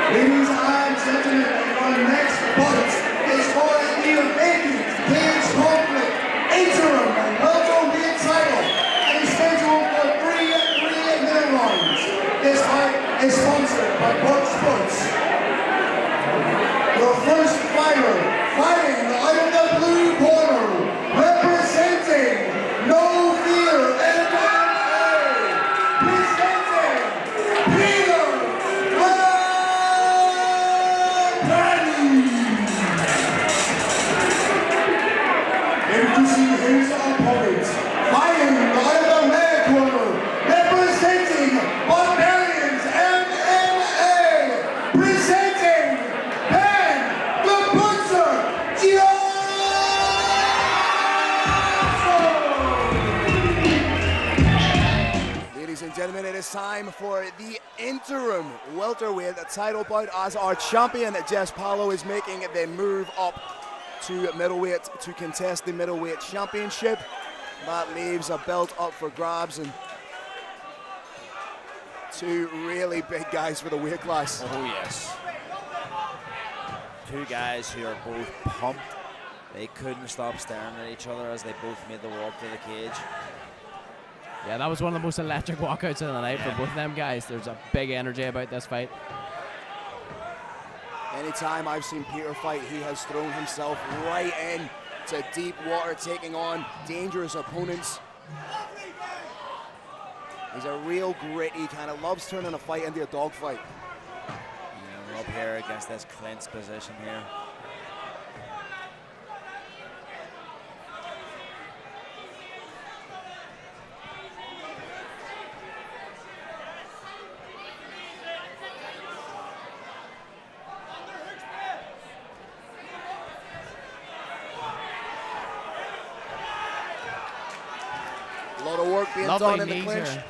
Ladies and gentlemen, our next bout is for the vacant cage conflict interim welterweight title and is scheduled for 3 rounds. This fight is sponsored by Bout Sports. Your first fighter, fighting out of the blue corner, representing No Fear MMA, presenting Peter Halpenny. Introducing his opponent, fighting out of the red corner, representing Barbarians MMA, presenting the Butcher, Johnston! Ladies and gentlemen, it is time for the interim welterweight title bout as our champion, Jess Paulo, is making the move up to middleweight to contest the middleweight championship. That leaves a belt up for grabs and two really big guys for the weight class. Oh yes. Two guys who are both pumped. They couldn't stop staring at each other as they both made the walk to the cage. Yeah, that was one of the most electric walkouts of the night for both of them guys. There's a big energy about this fight. Anytime I've seen Peter fight, he has thrown himself right in to deep water, taking on dangerous opponents. He's a real gritty, kind of loves turning a fight into a dogfight. Yeah, we're up here against this clenched position here. A lot of work being Lovely done in the knees clinch. here.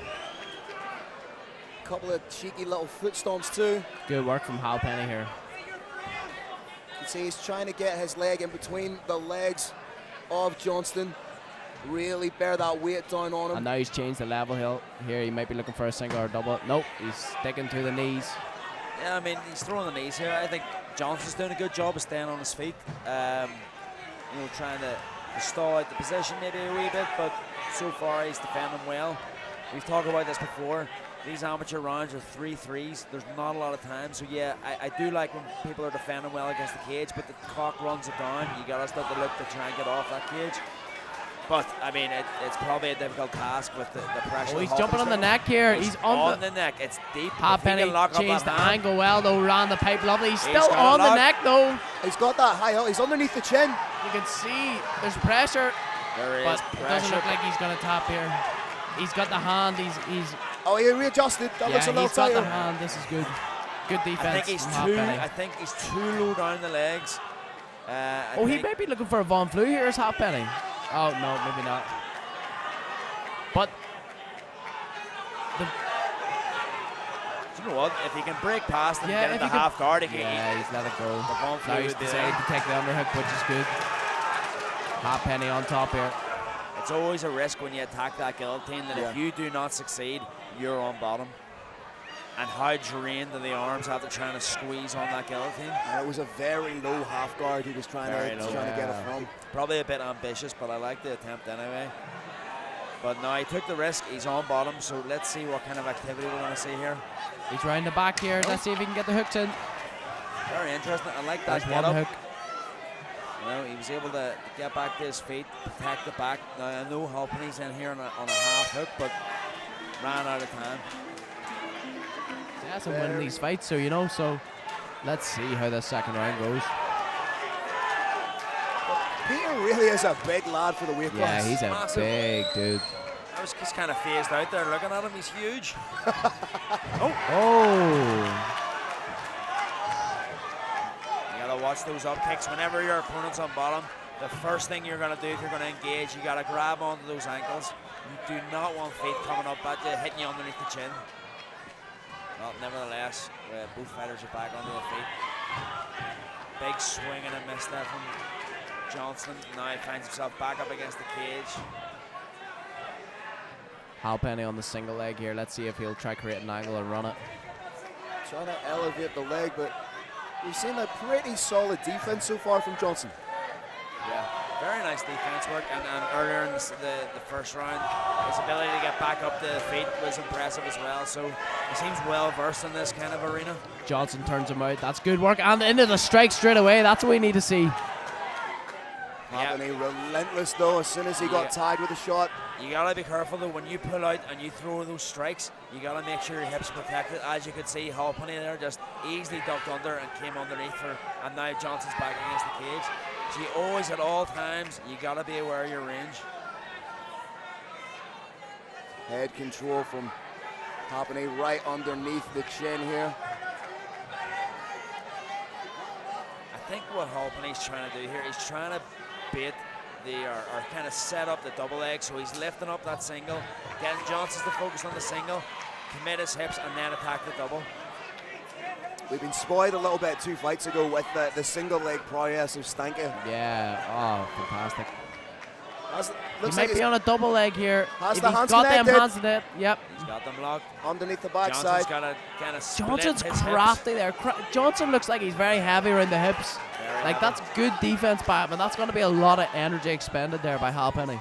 Couple of cheeky little foot stomps too. Good work from Halpenny here. You can see he's trying to get his leg in between the legs of Johnston. Really bear that weight down on him. And now he's changed the level here. He might be looking for a single or a double. Nope, he's sticking to the knees. Yeah, I mean, he's throwing the knees here. I think Johnston's doing a good job of staying on his feet. You know, trying to stall out the position maybe a wee bit, but so far he's defending well. We've talked about this before. These amateur rounds are 3-3s. There's not a lot of time, so yeah, I do like when people are defending well against the cage, but the clock runs it down. You gotta start to look to try and get off that cage. But I mean, it's probably a difficult task with the pressure. Oh, he's jumping on the neck here. He's on the neck. It's deep. Halpenny changed the angle well though, round the pipe lovely. He's still got on the neck though. He's got that high up. He's underneath the chin. You can see there's pressure. There But is it doesn't pressure. look like he's going to tap here. He's got the hand. He's Oh, he readjusted. That looks a little he's got tighter. the hand. This is good. Good defense. I think he's too low down the legs. Oh, he may be looking for a Von Flue here as Halpenny. Oh no, maybe not. But Do you know what? If he can break past and Yeah, get if into he can- half guard, he he's let it go. the Von Flue Now he's would be decided there. to take the underhook, which is good. Halpenny on top here. It's always a risk when you attack that guillotine that Yeah. if you do not succeed, you're on bottom. And how drained are the arms after trying to squeeze on that guillotine? And it was a very low half guard he was trying Very to low. get it Yeah. from. Probably a bit ambitious, but I like the attempt anyway. But no, he took the risk. He's on bottom, so let's see what kind of activity we're going to see here. He's round the back here. Let's see if he can get the hooks in. Very interesting. I like that That's one get up. hook. You know, he was able to get back to his feet, protect the back. Now I know Halpenny's in here on a half hook, but ran out of time. He hasn't won these fights, so you know. So let's see how the second round goes. Peter really is a big lad for the weight Yeah, class. he's a Massive. big dude. I was just kind of phased out there looking at him. He's huge. Oh. You gotta watch those up kicks. Whenever your opponent's on bottom, the first thing you're gonna do if you're gonna engage, you gotta grab onto those ankles. You do not want feet coming up at you, hitting you underneath the chin. Well, nevertheless, both fighters are back onto their feet. Big swing and a miss there from Johnston. Now he finds himself back up against the cage. Halpenny on the single leg here. Let's see if he'll try create an angle and run it. trying to elevate the leg, but we've seen a pretty solid defense so far from Johnston. Yeah, very nice defense work, and earlier in the first round, his ability to get back up to the feet was impressive as well, so he seems well versed in this kind of arena. Johnston turns him out. That's good work, and into the strike straight away. That's what we need to see. Halpenny relentless though as soon as he got tagged with a shot. You gotta be careful though when you pull out and you throw those strikes. You gotta make sure your hips are protected. As you could see, Halpenny there just easily ducked under and came underneath her, and now Johnston's back against the cage. So you always, at all times, you gotta be aware of your range. Head control from Halpenny right underneath the chin here. I think what Halpenny's trying to do here, he's trying to bait or kind of set up the double leg, so he's lifting up that single, getting Johnston to focus on the single, commit his hips, and then attack the double. We've been spoiled a little bit 2 fights ago with the single leg prowess of Stanka. Yeah, oh, fantastic. Looks He like might be on a double leg here. Has If the he's hands got them connected. hands in it. Yep. He's got them locked. underneath the Johnston's backside. got to kind of split Johnston's his crafty there. Johnson looks like he's very heavy around the hips. Very Like, heavy. that's good defense by him, and that's going to be a lot of energy expended there by Halpenny.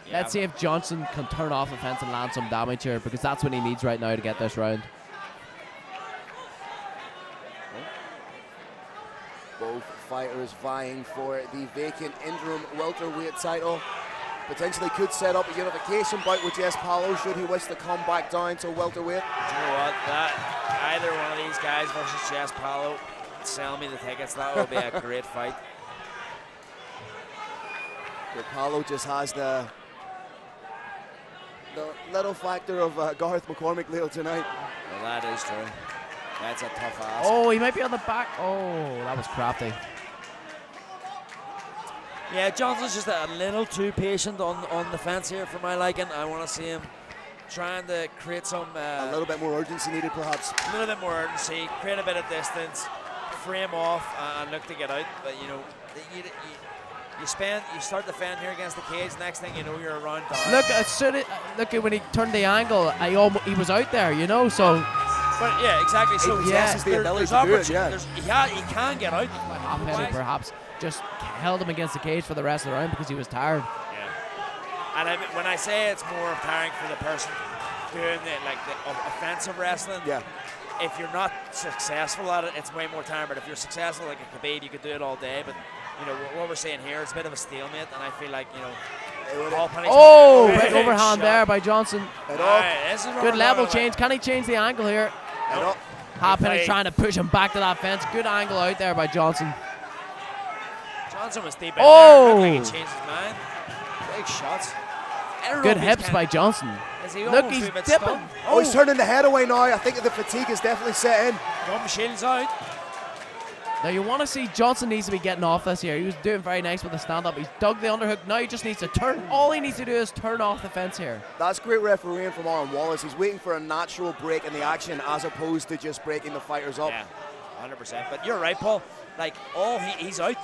Yeah. Let's see if Johnston can turn off the fence and land some damage here, because that's what he needs right now to get this round. Both fighters vying for the vacant interim welterweight title. Potentially could set up a unification bout with Jess Paulo should he wish to come back down to welterweight. Do you know what? Either one of these guys versus Jess Paulo, sell me the tickets. That would be a great fight. But Paulo just has the little factor of Garth McCormick Leo tonight. Well, that is true. That's a tough ask. Oh, he might be on the back. Oh, that was crafty. Yeah, Johnston's just a little too patient on the fence here for my liking. I want to see him trying to create some... A little bit more urgency needed perhaps. A little bit more urgency, create a bit of distance, frame off, and look to get out. But, you know, you start defending here against the cage, next thing you know, you're around down. Look, look at when he turned the angle, he was out there, you know, so... But yeah, exactly. So He possesses the ability to do it, yeah. He can get out. Halpenny perhaps just held him against the cage for the rest of the round because he was tired. Yeah. And when I say it's more tiring for the person doing the offensive wrestling, Yeah. if you're not successful at it, it's way more tiring. But if you're successful like a Khabib, you could do it all day. But you know what we're saying here, it's a bit of a stalemate, and I feel like Oh, big overhand there by Johnson. Good level change. Can he change the angle here? Nope. Halpenny trying to push him back to that fence. Good angle out there by Johnson. Johnson was deep in Oh! there. Looked like he changed his mind. Big shots. I don't know Good if he's hips kinda- by Johnson. Is he Look, almost he's a bit dipping. stunned? Oh, he's turning the head away now. I think the fatigue is definitely set in. Gum shields out. Now you want to see Johnson needs to be getting off this here. He was doing very nice with the stand-up. He's dug the underhook. Now he just needs to turn. All he needs to do is turn off the fence here. That's great refereeing from Aaron Wallace. He's waiting for a natural break in the action as opposed to just breaking the fighters up. Yeah, 100%. But you're right, Paul. Like, he's out.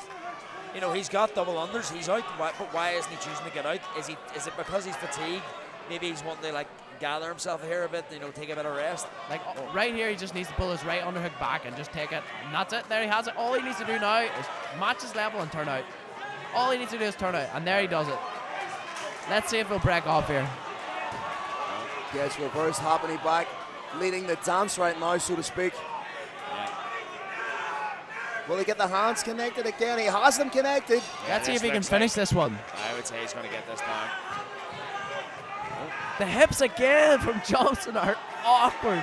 You know, he's got double unders. He's out. But why isn't he choosing to get out? Is it because he's fatigued? Maybe he's wanting to gather himself here a bit. You know, take a bit of rest. Like right here, he just needs to pull his right underhook back and just take it. And that's it. There he has it. All he needs to do now is match his level and turn out. All he needs to do is turn out, and there he does it. Let's see if he'll break off here. Gets reversed, Halpenny back, leading the dance right now, so to speak. Will he get the hands connected again? He has them connected. Let's see if he can finish this one. I would say he's going to get this down. The hips again from Johnston are awkward.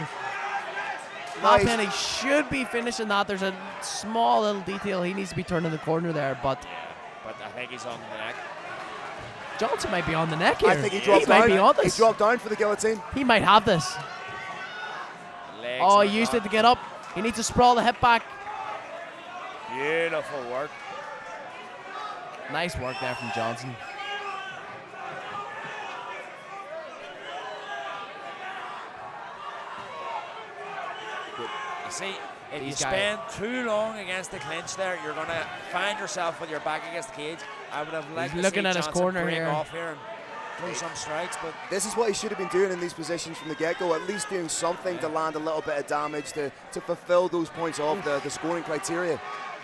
Nice. Halpenny should be finishing that. There's a small little detail he needs to be turning the corner there, but But I think he's on the neck. Johnson might be on the neck here. I think he dropped might down. be on He this. dropped down for the guillotine. He might have this. Legs Oh, on he used top. it to get up. He needs to sprawl the hip back. Beautiful work. Nice work there from Johnson. You see, if you These guys- spend too long against the clinch there, you're going to find yourself with your back against the cage. I would have liked to looking see at his Johnson corner break here. off here and throw some strikes, but This is what he should have been doing in these positions from the get-go, at least doing something to land a little bit of damage to fulfill those points of the scoring criteria.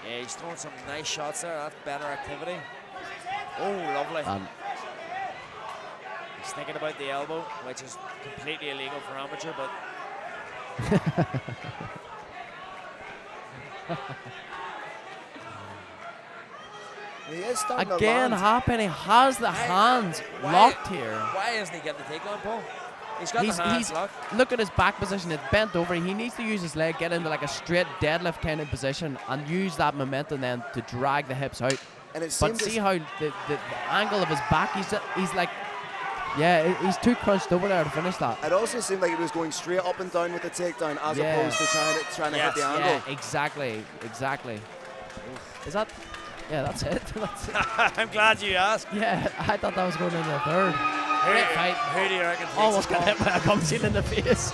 yeah, he's throwing some nice shots there. That's better activity. Oh, lovely. He's thinking about the elbow, which is completely illegal for amateur, but He is starting Again, to land. Halpenny has the hands locked here. Why isn't he getting the takedown, Paul? He's got the hands locked. Look at his back position. It's bent over. He needs to use his leg, get into like a straight deadlift kind of position, and use that momentum then to drag the hips out. And it But seems see how the angle of his back, he's like, yeah, he's too crunched over there to finish that. it also seemed like he was going straight up and down with the takedown as opposed to trying to hit the angle. Yeah, exactly. Is that? Yeah, that's it. That's it. I'm glad you asked. Yeah, I thought that was going into the third. Great fight. Who do you reckon takes Almost this got one? hit by a gum seal in the face.